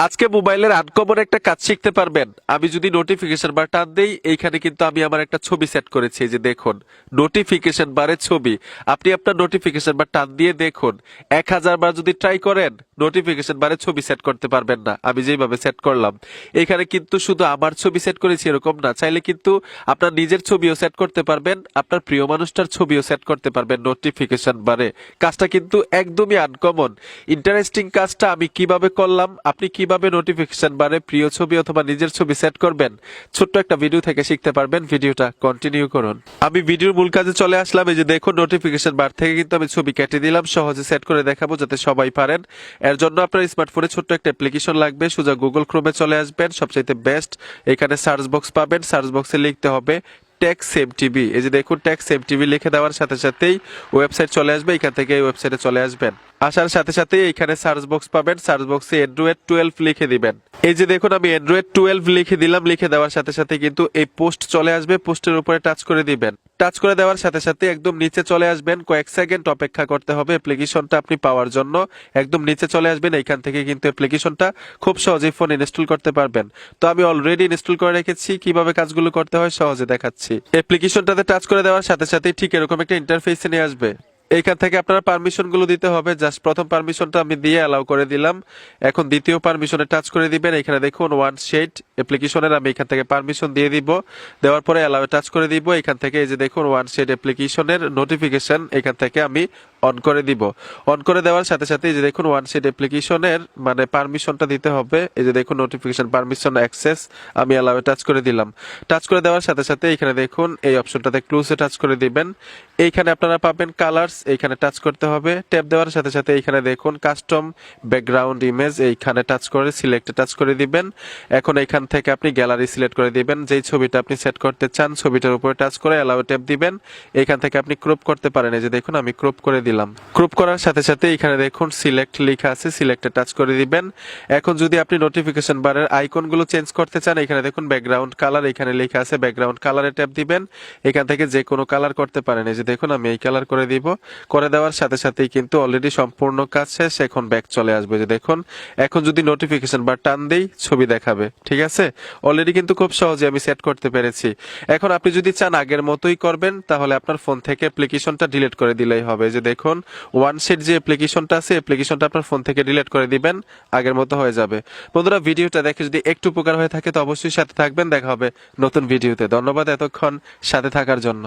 আজকে মোবাইলের আনকমন একটা কাজ শিখতে পারবেন। আমি যদি নোটিফিকেশন বার টান দেই, এইখানে কিন্তু আমি আমার একটা ছবি সেট করেছি। এই যে দেখুন, নোটিফিকেশন বারে ছবি। আপনি আপনার নোটিফিকেশন বার টান দিয়ে দেখুন, 1000 বার যদি ট্রাই করেন নোটিফিকেশন বারে ছবি সেট করতে পারবেন না। আমি যেভাবে সেট করলাম, এখানে কিন্তু শুধু আমার ছবি সেট করেছি এরকম না, চাইলে কিন্তু আপনার নিজের ছবিও সেট করতে পারবেন, আপনার প্রিয় মানুষটার ছবিও সেট করতে পারবেন নোটিফিকেশন বারে। কাজটা কিন্তু একদমই আনকমন। ইন্টারেস্টিং কাজটা আমি কিভাবে করলাম, আপনি কিভাবে নোটিফিকেশন বারে প্রিয় ছবি অথবা নিজের ছবি সেট করবেন, ছোট্ট একটা ভিডিও থেকে শিখতে পারবেন। ভিডিওটা কন্টিনিউ করুন। আমি ভিডিওর মূল কাজে চলে আসলাম। এই যে দেখুন, নোটিফিকেশন বার থেকে কিন্তু আমি ছবি কেটে দিলাম। সহজে সেট করে দেখাবো যাতে সবাই পারেন। এর জন্য আপনার স্মার্টফোনে ছোট্ট একটা অ্যাপ্লিকেশন লাগবে। সোজা গুগল ক্রোমে চলে আসবেন, সবচাইতে বেস্ট। এখানে সার্চ বক্স পাবেন, সার্চ বক্সে লিখতে হবে টেক্স সেম টিভি। এই যে দেখুন, টেক্স সেম টিভি লিখে দেওয়ার সাথে সাথেই ওয়েবসাইট চলে আসবে। এখান থেকে এই ওয়েবসাইটে চলে আসবেন। আসার সাথে সাথে এখানে সার্চ বক্স পাবেন, সার্চ বক্সে অ্যান্ড্রয়েড 12 লিখে দিবেন। এই যে দেখুন, আমি অ্যান্ড্রয়েড 12 লিখে দিলাম। লিখে দেওয়ার সাথে সাথে কিন্তু এই পোস্ট চলে আসবে। পোস্টের উপরে টাচ করে দিবেন। টাচ করে দেওয়ার সাথে সাথে একদম নিচে চলে আসবেন। কয়েক সেকেন্ড অপেক্ষা করতে হবে অ্যাপ্লিকেশনটা আপনি পাওয়ার জন্য। একদম নিচে চলে আসবেন। এইখান থেকে কিন্তু অ্যাপ্লিকেশনটা খুব সহজেই ফোন ইনস্টল করতে পারবেন। তো আমি অলরেডি ইনস্টল করে রেখেছি। কিভাবে কাজগুলো করতে হয় সহজে দেখাচ্ছি। অ্যাপ্লিকেশনটাতে টাচ করে দেওয়ার সাথে সাথে ঠিক এরকম একটা ইন্টারফেসে নিয়ে আসবে। এইখান থেকে আপনারা পারমিশন গুলো দিতে হবে। জাস্ট প্রথম পারমিশনটা আমি দিয়ে অ্যালাউ করে দিলাম। এখন দ্বিতীয় পারমিশনে টাচ করে দিবেন। এখানে দেখুন ওয়ান শেড অ্যাপ্লিকেশনের আমি এখান থেকে পারমিশন দিয়ে দিব। দেওয়ার পরে অ্যালাউ টাচ করে দিব। এখান থেকে এই যে দেখুন, ওয়ান শেড অ্যাপ্লিকেশনের নোটিফিকেশন এখান থেকে আমি অন করে দিব। অন করে দেওয়ার সাথে সাথে এই যে দেখুন, ওয়ান শেড অ্যাপ্লিকেশনের মানে পারমিশনটা দিতে হবে। এই যে দেখুন, নোটিফিকেশন পারমিশন অ্যাক্সেস আমি অ্যালাউ টাচ করে দিলাম। টাচ করে দেওয়ার সাথে সাথে এখানে দেখুন, এই অপশনটাতে ক্লোজে টাচ করে দিবেন। এইখানে আপনারা পাবেন কালার্স, এইখানে টাচ করতে হবে। ট্যাপ দেওয়ার সাথে সাথে এইখানে দেখুন কাস্টম ব্যাকগ্রাউন্ড ইমেজ, এইখানে টাচ করে সিলেক্টে টাচ করে দিবেন। এখন এইখান থেকে আপনি গ্যালারি সিলেক্ট করে দিবেন। যেই ছবিটা আপনি সেট করতে চান ছবিটার উপরে টাচ করে অ্যালাউ ট্যাপ দিবেন। এইখান থেকে আপনি ক্রপ করতে পারেন। এই যে দেখুন, আমি ক্রপ করে দিলাম। ক্রপ করার সাথে সাথে এখানে দেখুন সিলেক্ট লেখা আছে, সিলেক্টে টাচ করে দিবেন। এখন যদি আপনি নোটিফিকেশন বারের আইকনগুলো চেঞ্জ করতে চান, এখানে দেখুন ব্যাকগ্রাউন্ড কালার, এখানে লেখা আছে ব্যাকগ্রাউন্ড কালারে ট্যাপ দিবেন। এখান থেকে যে কোনো কালার করতে পারেন। এই যে দেখুন, আমি এই কালার করে দিব। করে দেওয়ার সাথে সাথেই কিন্তু অলরেডি সম্পূর্ণ কাজ শেষ। এখন ব্যাক চলে আসবে। যে দেখুন, এখন যদি নোটিফিকেশন বার টান দেই ছবি দেখাবে। ঠিক আছে, অলরেডি কিন্তু খুব সহজে আমি সেট করতে পেরেছি। এখন আপনি যদি চান আগের মতোই করবেন, তাহলে আপনার ফোন থেকে অ্যাপ্লিকেশনটা ডিলিট করে দিলেই হবে। যে দেখুন, ওয়ান শেড যে অ্যাপ্লিকেশনটা আছে অ্যাপ্লিকেশনটা আপনার ফোন থেকে ডিলিট করে দিবেন, আগের মতো হয়ে যাবে। বন্ধুরা, ভিডিওটা দেখে যদি একটু উপকার হয়ে থাকে তো অবশ্যই সাথে থাকবেন। দেখা হবে নতুন ভিডিওতে। ধন্যবাদ এতক্ষণ সাথে থাকার জন্য।